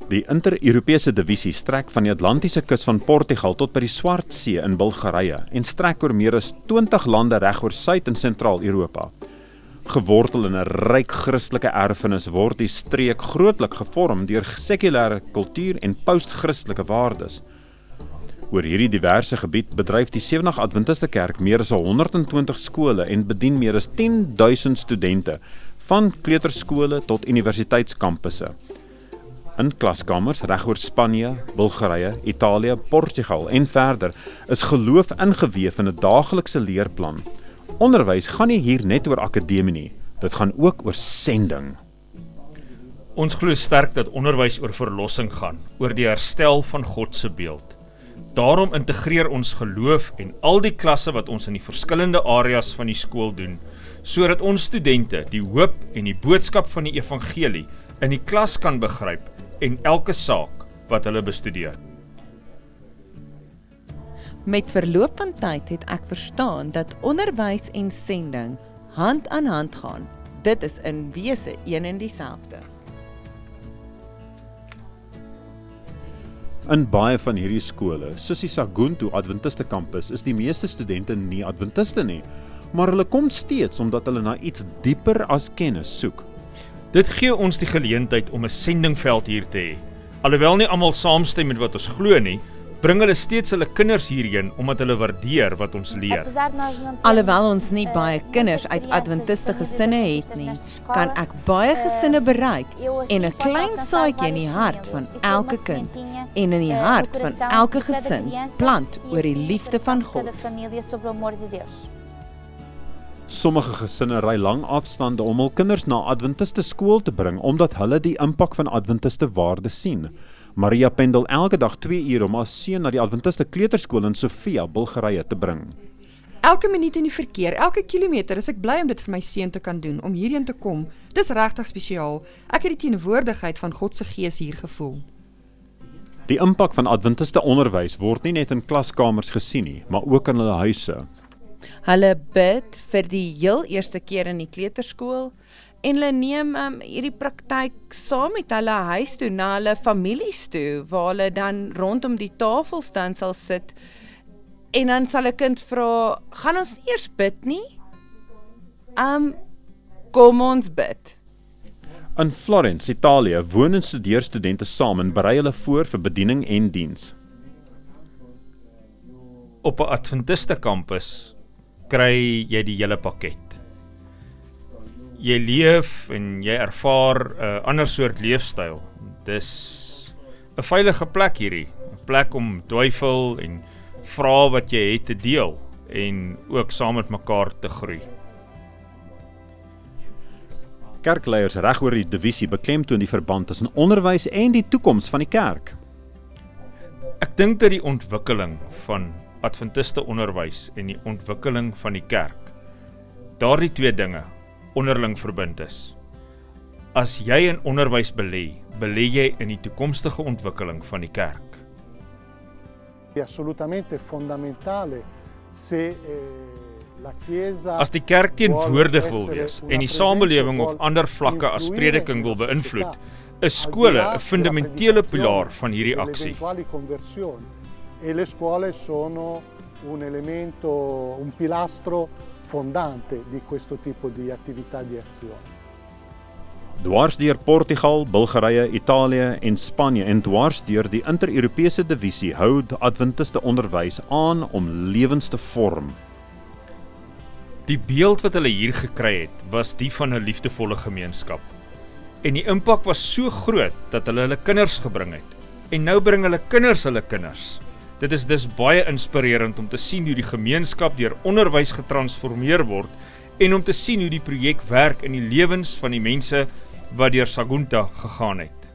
Die inter-Europese divisie strek van die Atlantiese kus van Portugal tot by die Swartsee in Bulgarië en strek oor meer as 20 lande reg oor Suid- en Sentraal-Europa. Gewortel in 'n ryk Christelike erfenis word die streek grootlik gevorm deur sekulêre kultuur en post-Christelike waardes. Oor hierdie diverse gebied bedryf die Sewendag Adventiste Kerk meer as 120 skole en bedien meer as 10.000 studente, van kleuterskole tot universiteitskampusse. In klaskamers reg oor Spanje, Bulgarië, Italië, Portugal en verder is geloof ingeweef in 'n daaglikse leerplan. Onderwys gaan nie hier net oor akademie nie, dit gaan ook oor sending. Ons glo sterk dat onderwys oor verlossing gaan, oor die herstel van God se beeld. Daarom integreer ons geloof en al die klasse wat ons in die verskillende areas van die skool doen, sodat ons studente die hoop en die boodskap van die evangelie in die klas kan begryp en elke saak wat hulle bestudeer. Met verloop van tyd het ek verstaan dat onderwys en sending hand aan hand gaan. Dit is in wese een en dieselfde. In baie van hierdie skole, soos die Sagunto Adventiste kampus, is die meeste studente nie Adventiste nie, maar hulle kom steeds omdat hulle na iets dieper as kennis soek. Dit gee ons die geleentheid om 'n sendingveld hier te hê. Alhoewel nie almal saamstem met wat ons glo nie, bring hulle steeds hulle kinders hierheen omdat hulle waardeer wat ons leer. Alhoewel ons nie baie kinders uit Adventiste gesinne het nie, kan ek baie gesinne bereik en 'n klein saadjie in die hart van elke kind en in die hart van elke gesin plant oor die liefde van God. Sommige gesinne ry lang afstande om hul kinders na Adventiste skool te bring, omdat hulle die impak van Adventiste waarde sien. Maria pendel elke dag 2 uur om haar seun na die Adventiste kleuterskool in Sofia, Bulgarië te bring. Elke minuut in die verkeer, elke kilometer is ek bly om dit vir my seun te kan doen, om hierheen te kom. Dis regtig spesiaal. Ek het die teenwoordigheid van God se Gees hier gevoel. Die impak van Adventiste onderwys word nie net in klaskamers gesien nie, maar ook in hulle huise. Hulle bid vir die heel eerste keer in die kleuterskool en hulle neem hierdie praktyk saam met hulle huis toe, na hulle families toe, waar hulle dan rondom die tafels dan sal sit en dan sal 'n kind vra, gaan ons nie eers bid nie? Kom ons bid. In Florence, Italië, woon en studeer studente saam en berei hulle voor vir bediening en diens. Op 'n Adventiste kampus kry jy die hele pakket. Jy leef en jy ervaar 'n ander soort leefstyl. Dis 'n veilige plek hierdie, 'n plek om twyfel en vra wat jy het te deel en ook saam met mekaar te groei. Kerkleiers reg oor die divisie beklemtoon die verband tussen onderwys en die toekoms van die kerk. Ek dink dat die ontwikkeling van Adventiste onderwys en die ontwikkeling van die kerk, daardie twee dinge onderling verbind is. As jy in onderwys belê jy in die toekomstige ontwikkeling van die kerk. Assolutamente fondamentale se la Chiesa As die kerk teenwoordig wil wees en die samelewing op ander vlakke as prediking wil beïnvloed, is skole 'n fundamentele pilaar van hierdie aksie. E le scuole sono un elemento, un pilastro fondante di questo tipo di attività di azione. Dwars deur Portugal, Bulgarië, Italië en Spanje en dwars deur die inter-Europese divisie hou Adventiste onderwys aan om lewens te vorm. Die beeld wat hulle hier gekry het, was die van 'n liefdevolle gemeenskap. En die impak was so groot dat hulle hulle kinders gebring het. En nou bring hulle kinders. Dit is dus baie inspirerend om te sien hoe die gemeenskap deur onderwys getransformeer word en om te sien hoe die projek werk in die lewens van die mense wat deur Sagunto gegaan het.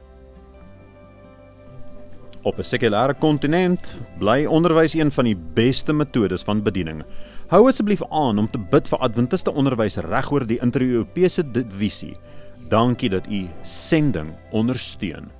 Op 'n sekulêre kontinent bly onderwys een van die beste metodes van bediening. Hou asseblief aan om te bid vir Adventiste onderwys reg oor die inter-Europese divisie. Dankie dat u sending ondersteun.